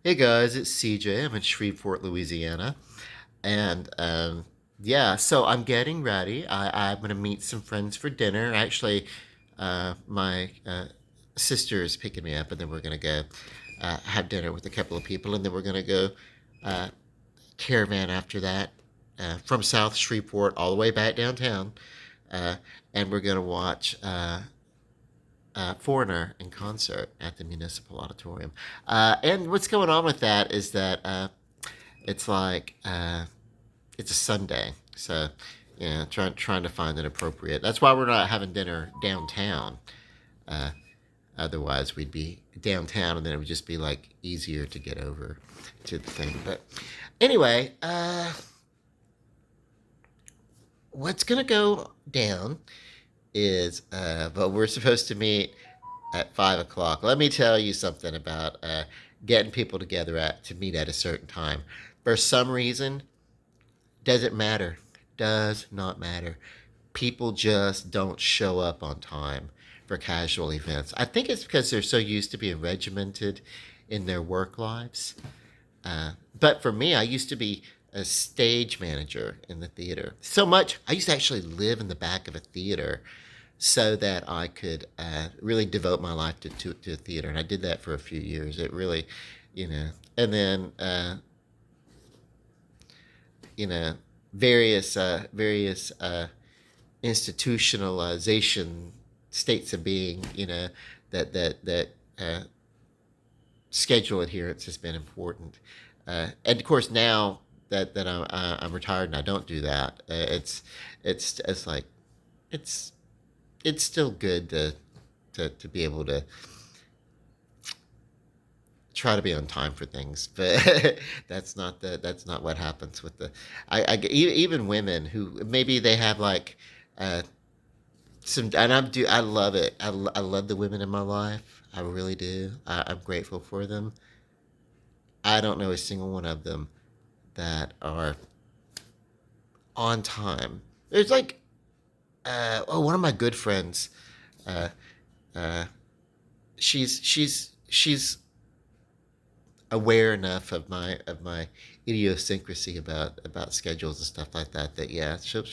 Hey guys, it's CJ. I'm in Shreveport, Louisiana, and yeah, so I'm getting ready. I'm gonna meet some friends for dinner. Actually, my sister is picking me up, and then we're gonna go have dinner with a couple of people, and then we're gonna go uh, caravan after that from South Shreveport all the way back downtown, uh, and we're gonna watch. Foreigner in concert at the Municipal Auditorium. And what's going on with that is that it's like it's a Sunday, so yeah, trying to find an appropriate. That's why we're not having dinner downtown. Uh, Otherwise, we'd be downtown, and then it would just be like easier to get over to the thing. But anyway, what's gonna go down is but we're supposed to meet at 5 o'clock. Let me tell you something about getting people together to meet at a certain time. For some reason, doesn't matter. Does not matter. People just don't show up on time for casual events. I think it's because they're so used to being regimented in their work lives. But for me, I used to be a stage manager in the theater. So much, I used to actually live in the back of a theater so that I could really devote my life to theater. And I did that for a few years. It really, you know, and then, you know, various institutionalization states of being, that schedule adherence has been important. And of course, now that I'm retired and I don't do that, it's like it's it's still good to be able to try to be on time for things, but that's not what happens with the even women who maybe they have like uh, some and I love it. I love the women in my life. I really do. I'm grateful for them. I don't know a single one of them that are on time. There's like one of my good friends. Uh, uh, she's aware enough of my idiosyncrasy about schedules and stuff like that that yeah she'll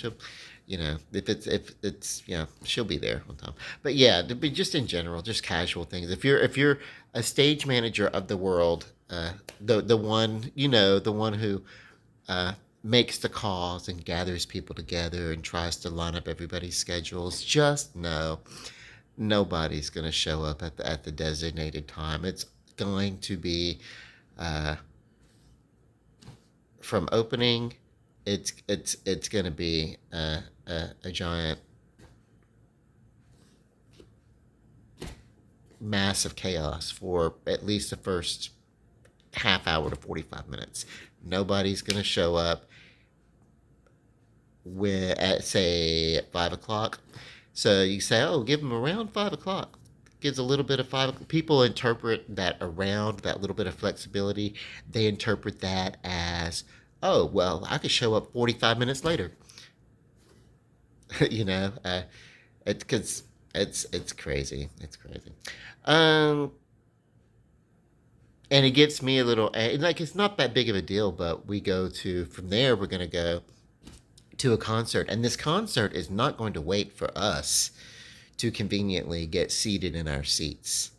if it's she'll be there on time. But yeah, to be just in general, just casual things. If you're a stage manager of the world, the one the one who uh, makes the calls and gathers people together and tries to line up everybody's schedules, just know nobody's going to show up at the designated time. It's going to be uh, from opening. It's going to be a giant mass of chaos for at least the first half hour to 45 minutes. Nobody's going to show up at say at 5 o'clock. So you say, oh, give them around 5 o'clock. Gives a little bit of 5 o'clock. People interpret that around that little bit of flexibility. They interpret that as, oh, well, I could show up 45 minutes later. you know, because it's crazy. It's crazy. Um, and it gets me a little like it's not that big of a deal, but we go to from there. We're gonna go to a concert, and this concert is not going to wait for us to conveniently get seated in our seats.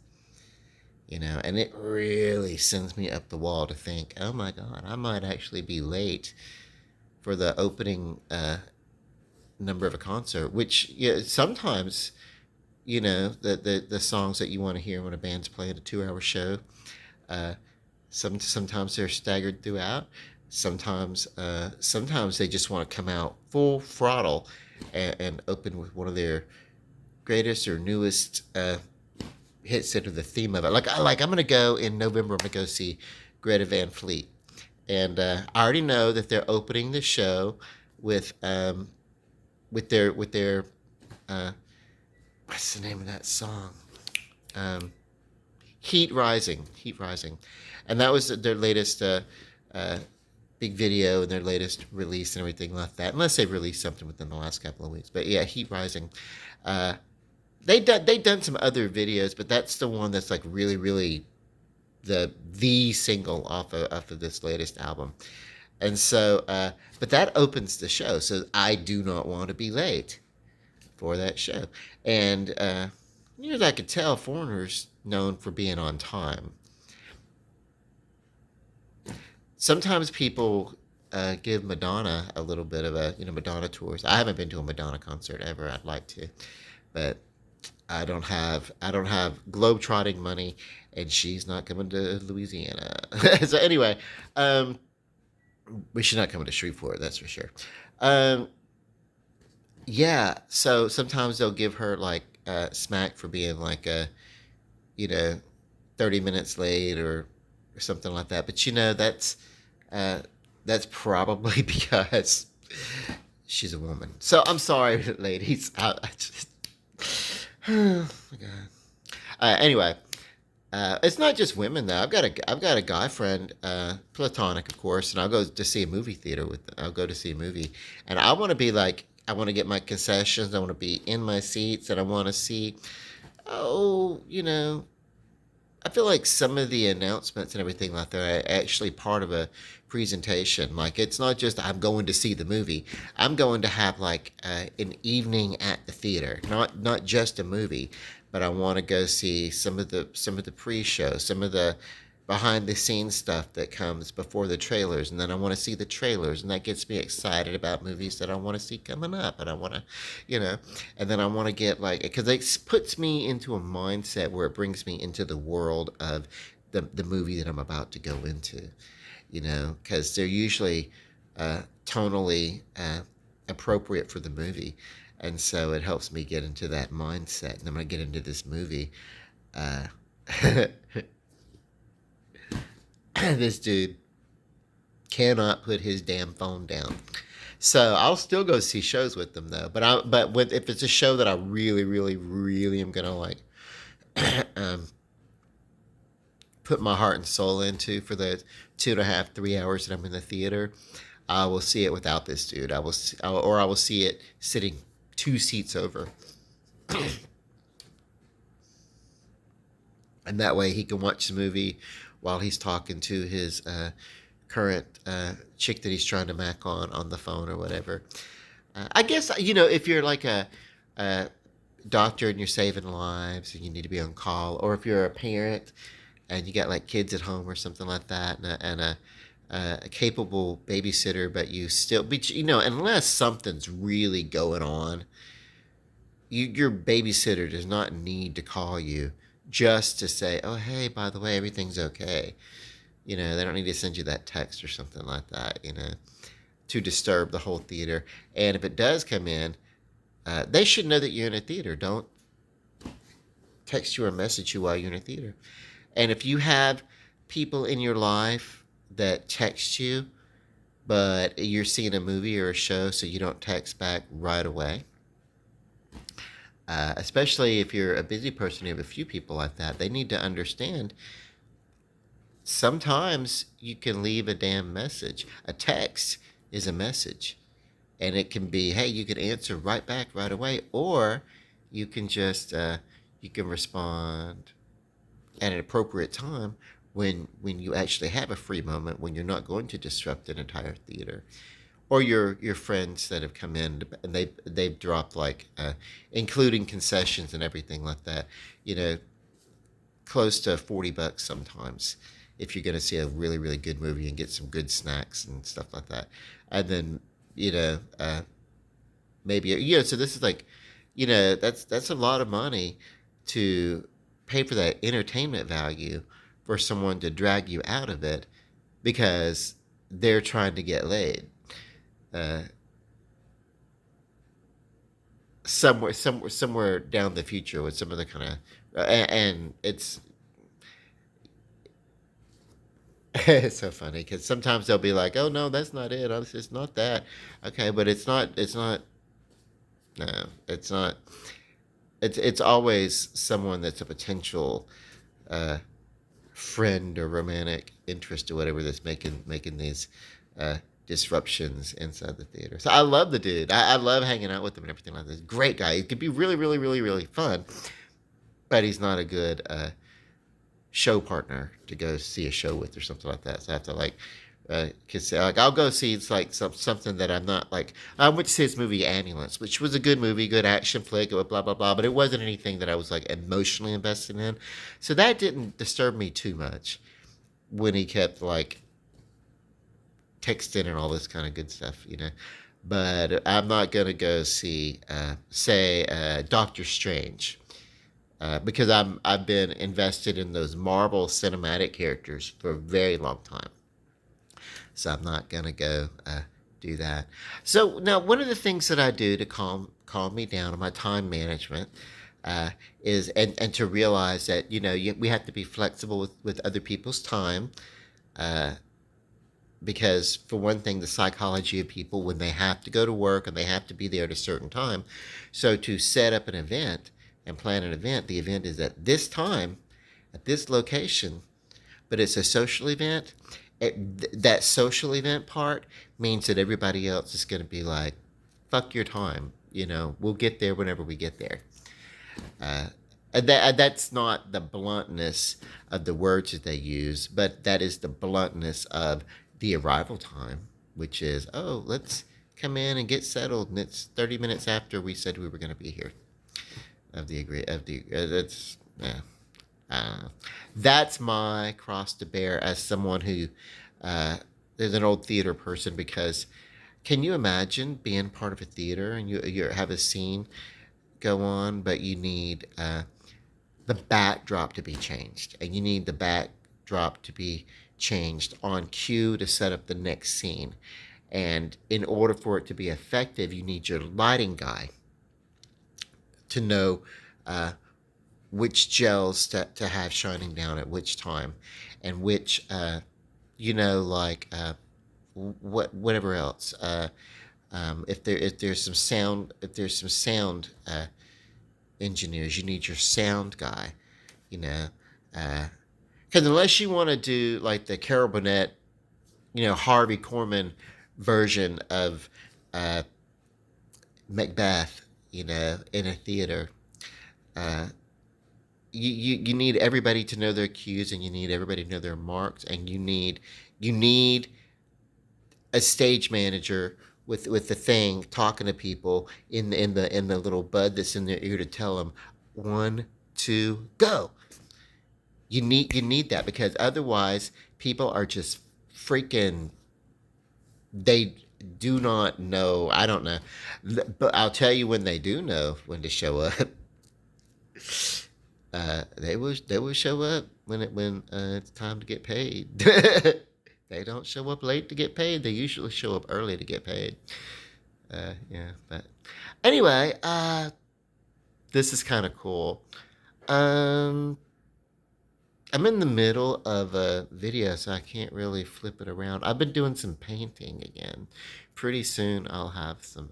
And it really sends me up the wall to think, oh my God, I might actually be late for the opening number of a concert, which sometimes, the songs that you want to hear when a band's playing a 2 hour show, uh, sometimes they're staggered throughout. Sometimes they just want to come out full throttle and open with one of their greatest or newest hits that are the theme of it. Like I'm gonna go in November. I'm gonna go see Greta Van Fleet, and I already know that they're opening the show with with their uh, what's the name of that song? Um, Heat Rising, and that was their latest uh, big video and their latest release and everything like that. Unless they've released something within the last couple of weeks, but yeah, Heat Rising. Uh, they done some other videos, but that's the one that's like really really the single off of this latest album. And so, but that opens the show. So I do not want to be late for that show. And near as I could tell, Foreigner's known for being on time. Sometimes people give Madonna a little bit of a, Madonna tours. I haven't been to a Madonna concert ever. I'd like to, but I don't have globe-trotting money, and she's not coming to Louisiana. So anyway, um, we should not come to Shreveport, that's for sure. Um, yeah, so sometimes they'll give her like smack for being like you know 30 minutes late or something like that. But uh, that's probably because she's a woman. So I'm sorry, ladies. I just oh my god. Anyway, it's not just women though. I've got a guy friend, platonic of course, and I'll go to see a movie theater with. I'll go to see a movie, and I want to be like I want to get my concessions. I want to be in my seats, and I want to see. Oh, I feel like some of the announcements and everything like that are actually part of a presentation. Like it's not just I'm going to see the movie. I'm going to have like an evening at the theater, not just a movie, but I want to go see some of the pre-show, some of the behind the scenes stuff that comes before the trailers, and then I want to see the trailers, and that gets me excited about movies that I want to see coming up, and I want to, you know, and then I want to get like because it puts me into a mindset where it brings me into the world of the movie that I'm about to go into, because they're usually tonally appropriate for the movie, and so it helps me get into that mindset, and I'm gonna get into this movie. Uh, this dude cannot put his damn phone down. So I'll still go see shows with them though. If it's a show that I really, really, really am gonna like um, put my heart and soul into for the 2.5, 3 hours that I'm in the theater, I will see it without this dude. Or I will see it sitting two seats over, and that way he can watch the movie while he's talking to his current chick that he's trying to mac on the phone or whatever. I guess if you're like a doctor and you're saving lives and you need to be on call, or if you're a parent and you got like kids at home or something like that, and a capable babysitter, but unless something's really going on, your babysitter does not need to call you just to say, "Oh, hey, by the way, everything's okay." They don't need to send you that text or something like that, to disturb the whole theater. And if it does come in, they should know that you're in a theater. Don't text you or message you while you're in a theater. And if you have people in your life that text you, but you're seeing a movie or a show, so you don't text back right away, especially if you're a busy person, you have a few people like that, they need to understand sometimes you can leave a damn message. A text is a message. And it can be, hey, you can answer right back right away, or you can just you can respond at an appropriate time when you actually have a free moment, when you're not going to disrupt an entire theater. Or your friends that have come in and they've dropped like including concessions and everything like that, you know, close to $40 sometimes if you're going to see a really really good movie and get some good snacks and stuff like that. And then maybe so this is like that's a lot of money to pay for that entertainment value for someone to drag you out of it because they're trying to get laid uh, somewhere down the future with some other kind of and it's so funny because sometimes they'll be like, "Oh no, that's not it. Oh, it's not that." Okay, but it's not. It's not. No, it's not. It's always someone that's a potential uh, friend or romantic interest or whatever that's making these uh, disruptions inside the theater. So I love the dude. I love hanging out with him and everything like this. Great guy. He could be really, really, really, really fun, but he's not a good. show partner to go see a show with or something like that. So I have to like, cause like I'll go see it's like something that I'm not like. I went to see this movie Ambulance, which was a good movie, good action flick, blah blah blah. But it wasn't anything that I was like emotionally invested in. So that didn't disturb me too much when he kept like texting and all this kind of good stuff, you know. But I'm not gonna go see, say, Doctor Strange, because I've been invested in those Marvel cinematic characters for a very long time. So I'm not gonna go do that. So now, one of the things that I do to calm me down on my time management is and to realize that we have to be flexible with other people's time. Uh, because for one thing, the psychology of people when they have to go to work and they have to be there at a certain time. So to set up an event and plan an event, the event is at this time, at this location, but it's a social event. That social event part means that everybody else is going to be like, fuck your time. We'll get there whenever we get there. Uh, that's not the bluntness of the words that they use, but that is the bluntness of the arrival time, which is, oh, let's come in and get settled, and it's 30 minutes after we said we were going to be here. That's yeah. That's my cross to bear as someone who is an old theater person. Because can you imagine being part of a theater and you have a scene go on, but you need the backdrop to be changed, and you need the backdrop to be changed on cue to set up the next scene. And in order for it to be effective, you need your lighting guy to know which gels to have shining down at which time, and which whatever else. If there's some sound engineers, you need your sound guy. You know, because unless you want to do like the Carol Burnett, Harvey Korman version of uh, Macbeth, in a theater, uh, you need everybody to know their cues, and you need everybody to know their marks, and you need a stage manager with the thing talking to people in the little bud that's in their ear to tell them 1, 2, go. You need that, because otherwise people are just freaking, they do not know. I don't know, but I'll tell you when they do know when to show up. They will show up when it's time to get paid. They don't show up late to get paid. They usually show up early to get paid. Yeah, but anyway, this is kind of cool. Um, I'm in the middle of a video, so I can't really flip it around. I've been doing some painting again. Pretty soon, I'll have some.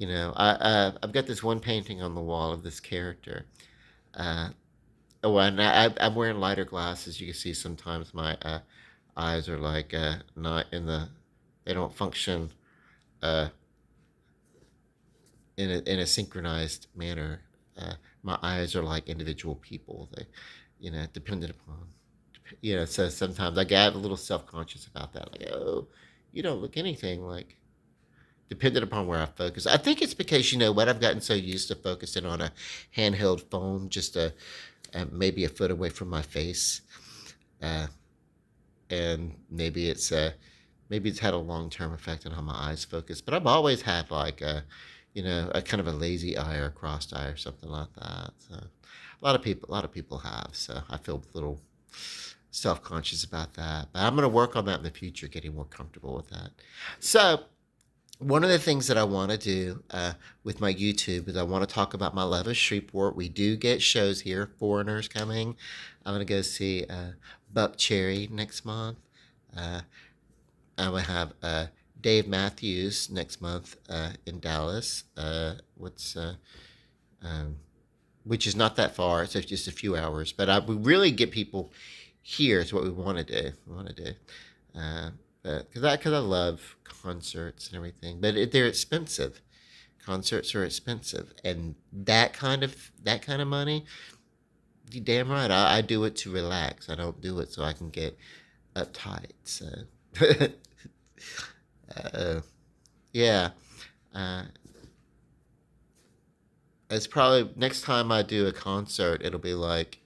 I've got this one painting on the wall of this character. Uh, oh, and I'm wearing lighter glasses. You can see sometimes my eyes are like not in the. They don't function uh, in a synchronized manner. My eyes are like individual people. They, dependent upon. So sometimes I get a little self conscious about that. Like, oh, you don't look anything like. Dependent upon where I focus. I think it's because what, I've gotten so used to focusing on a handheld phone, just maybe a foot away from my face, uh, and maybe it's had a long term effect on how my eyes focus. But I've always had like a kind of a lazy eye or a crossed eye or something like that. So a lot of people have. So I feel a little self conscious about that. But I'm going to work on that in the future, getting more comfortable with that. So one of the things that I want to do with my YouTube is I want to talk about my love of Shreveport. We do get shows here. Foreigners coming. I'm going to go see Buckcherry next month. Uh, I'm going to have Dave Matthews next month in Dallas. Um, which is not that far. It's just a few hours. But we really get people here is what we want to do. Uh, because I love concerts and everything, but they're expensive. Concerts are expensive, and that kind of money, You damn right. I do it to relax. I don't do it so I can get uptight. So, uh, yeah. Uh, it's probably next time I do a concert, it'll be like,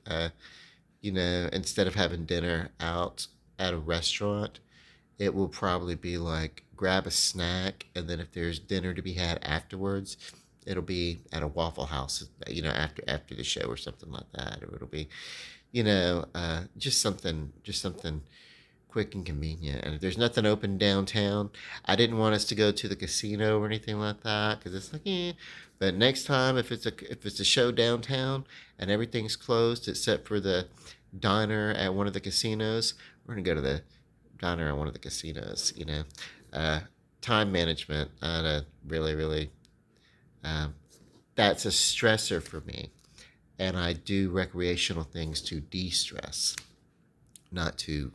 instead of having dinner out at a restaurant, it will probably be like grab a snack, and then if there's dinner to be had afterwards, it'll be at a Waffle House, after the show or something like that, or it'll be, just something quick and convenient. And if there's nothing open downtown, I didn't want us to go to the casino or anything like that because it's like, eh. But next time, if it's a show downtown and everything's closed except for the diner at one of the casinos, we're gonna go to the diner at one of the casinos. Uh, Time management, really, really, um, that's a stressor for me. And I do recreational things to de-stress, not to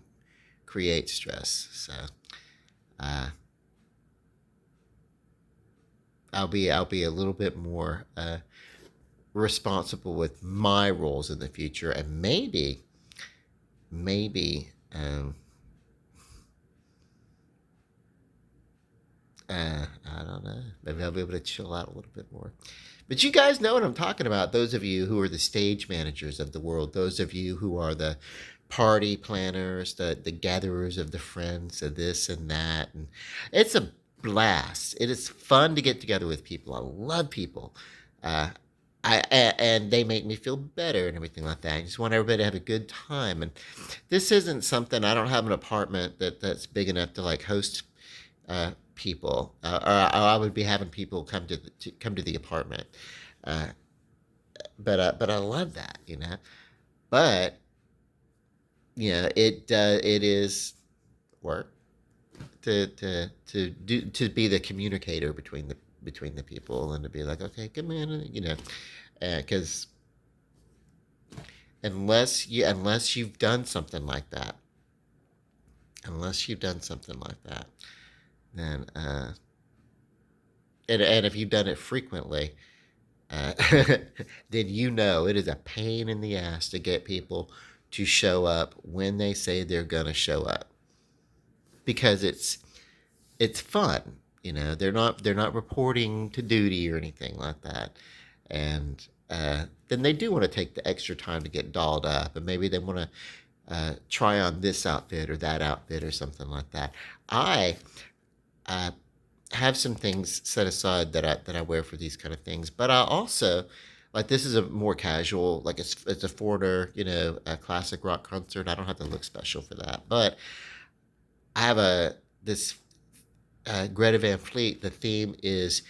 create stress. So uh, I'll be a little bit more responsible with my roles in the future, and maybe I don't know. Maybe I'll be able to chill out a little bit more. But you guys know what I'm talking about. Those of you who are the stage managers of the world, those of you who are the party planners, the gatherers of the friends of this and that. And it's a blast. It is fun to get together with people. I love people. Uh, and they make me feel better and everything like that. I just want everybody to have a good time. And this isn't something, I don't have an apartment that's big enough to like host people, or I would be having people come to the apartment. Uh, but I love that, But it is work to be the communicator between the people, and to be like, okay, come in, because unless you've done something like that, unless you've done something like that, then and if you've done it frequently, uh, then it is a pain in the ass to get people to show up when they say they're gonna show up, because it's fun. They're not reporting to duty or anything like that, and then they do want to take the extra time to get dolled up, and maybe they want to try on this outfit or that outfit or something like that. I uh, have some things set aside that I wear for these kind of things, but I also like, this is a more casual, like it's a foreigner, a classic rock concert. I don't have to look special for that, but I have a this Greta Van Fleet. The theme is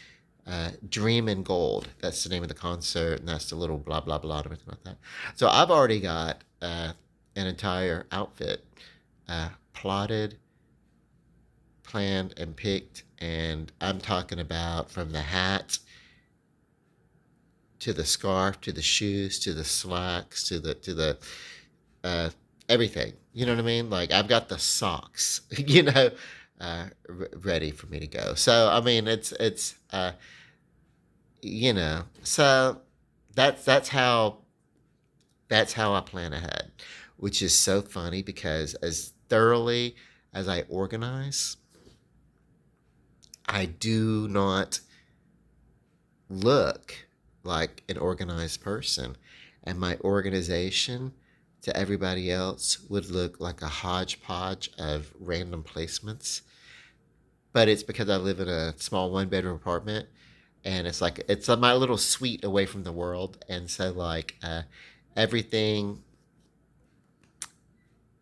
Dream in Gold. That's the name of the concert, and that's the little blah blah blah and everything like that. So I've already got an entire outfit plotted, planned, and picked, and I'm talking about from the hat to the scarf to the shoes to the slacks to the uh, everything. You know what I mean? Like, I've got the socks, ready for me to go. So I mean, so that's how I plan ahead, which is so funny because as thoroughly as I organize, I do not look like an organized person. And my organization to everybody else would look like a hodgepodge of random placements. But it's because I live in a small one-bedroom apartment, and it's my little suite away from the world. And so, like, everything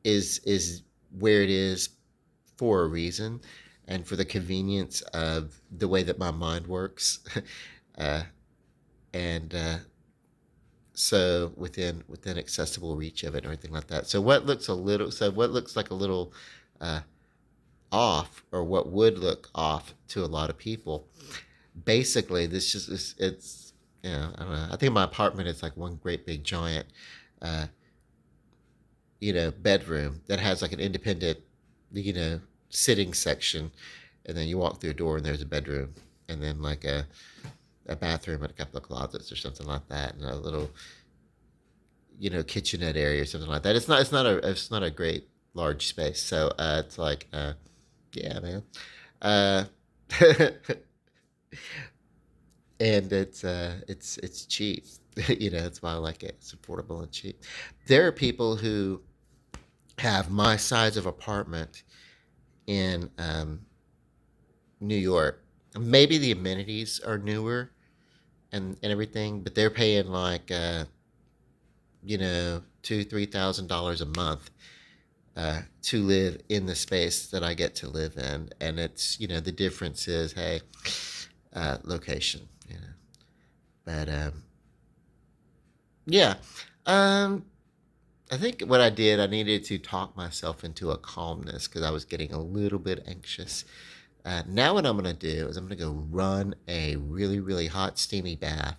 is where it is for a reason, and for the convenience of the way that my mind works. uh, and so within accessible reach of it and everything like that. So what looks like a little uh, off, or what would look off to a lot of people, basically this just is it's I don't know. I think my apartment is like one great big giant uh, bedroom that has like an independent, you know, sitting section, and then you walk through a door and there's a bedroom, and then like a bathroom and a couple of closets or something like that, and a little kitchenette area or something like that. It's not a great large space. So it's like yeah, man. Uh, and it's cheap. That's why I like it. It's affordable and cheap. There are people who have my size of apartment in New York. Maybe the amenities are newer and everything, but they're paying like $2,000-3,000 a month to live in the space that I get to live in, and it's the difference is, hey, location, but yeah, um, I think what I did, I needed to talk myself into a calmness because I was getting a little bit anxious. Now what I'm gonna do is I'm gonna go run a really really hot steamy bath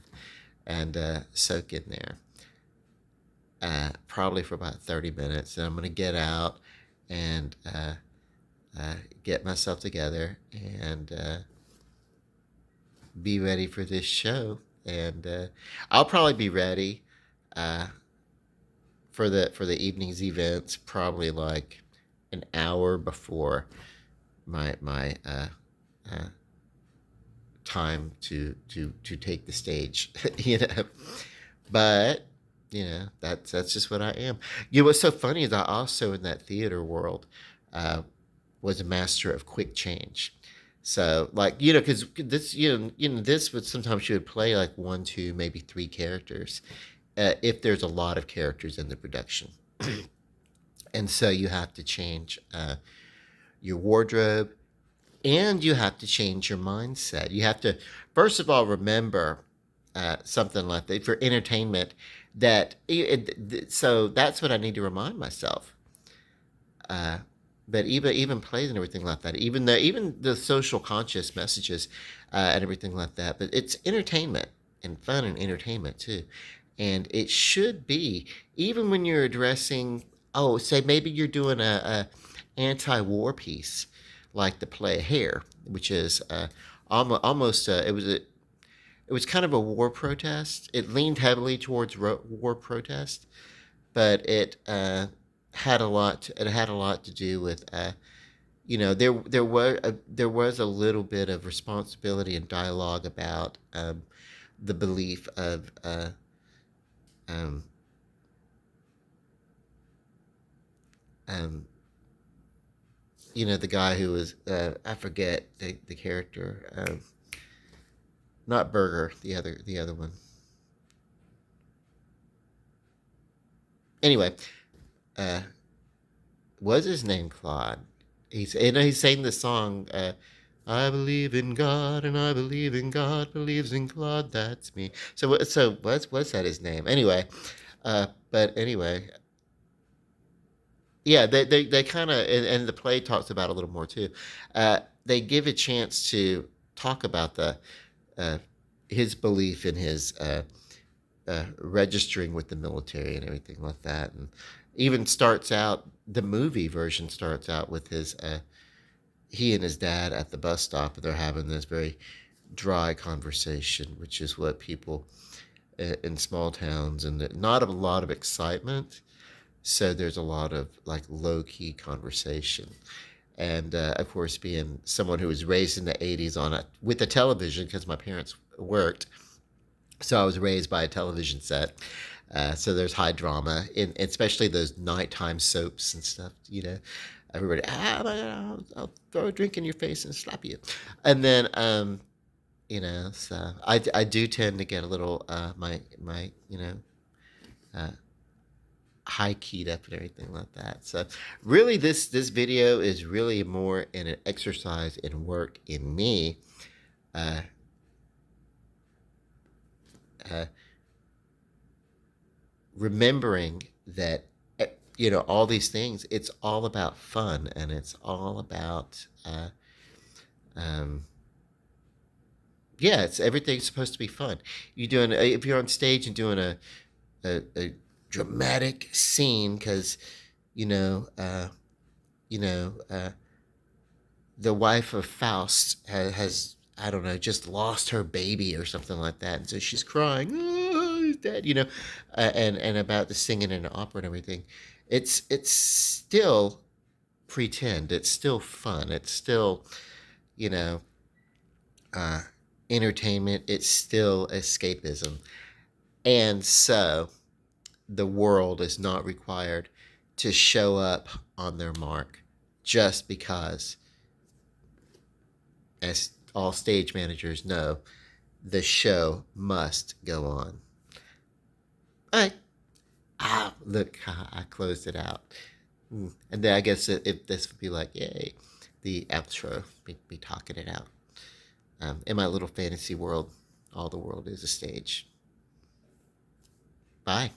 and soak in there, probably for about 30 minutes. And I'm gonna get out and get myself together and be ready for this show. And I'll probably be ready uh, for the evening's events, probably like an hour before my uh, time to take the stage, But that's just what I am. What's so funny is I also in that theater world uh, was a master of quick change. So like because this this would sometimes you would play like one, two, maybe three characters if there's a lot of characters in the production, and so you have to change your wardrobe and you have to change your mindset. You have to first of all remember something like that for entertainment. So that's what I need to remind myself. Uh, but even plays and everything like that, even the social conscious messages and everything like that. But it's entertainment and fun and entertainment too, and it should be even when you're addressing. Oh, say maybe you're doing a anti-war piece, like the play Hair, which is almost it was kind of a war protest. It leaned heavily towards war protest, but it had a lot to do with there was a little bit of responsibility and dialogue about the belief of um, um, the guy who was I forget the character, not Berger, the other one. Anyway, uh, was his name Claude? He's saying the song. I believe in God, and I believe in God believes in Claude. That's me. So what's that his name? Anyway, but anyway, yeah, they kind of and the play talks about it a little more too. They give a chance to talk about the uh, his belief in his registering with the military and everything like that, and even starts out the movie version starts out with his he and his dad at the bus stop, and they're having this very dry conversation, which is what people in small towns and not a lot of excitement. So there's a lot of like low key conversation. And of course, being someone who was raised in the '80s on it with a television because my parents worked, so I was raised by a television set. So there's high drama, especially those nighttime soaps and stuff. Everybody, I'll throw a drink in your face and slap you, and then so I do tend to get a little my uh, high keyed up and everything like that. So really, this video is really more in an exercise in work in me. Uh, uh, Remembering that all these things, it's all about fun and it's all about um, yeah, it's everything's supposed to be fun. If you're on stage and doing a dramatic scene because you know uh, you know the wife of Faust has I don't know, just lost her baby or something like that, and so she's crying. "Ah, he's dead, and about the singing in the opera and everything. It's still pretend. It's still fun. It's still, you know, uh, entertainment. It's still escapism. And so the world is not required to show up on their mark just because, as all stage managers know, the show must go on. All right. Look, I closed it out. And then I guess if this would be like, yay, the outro, me talking it out. In my little fantasy world, all the world is a stage. Bye.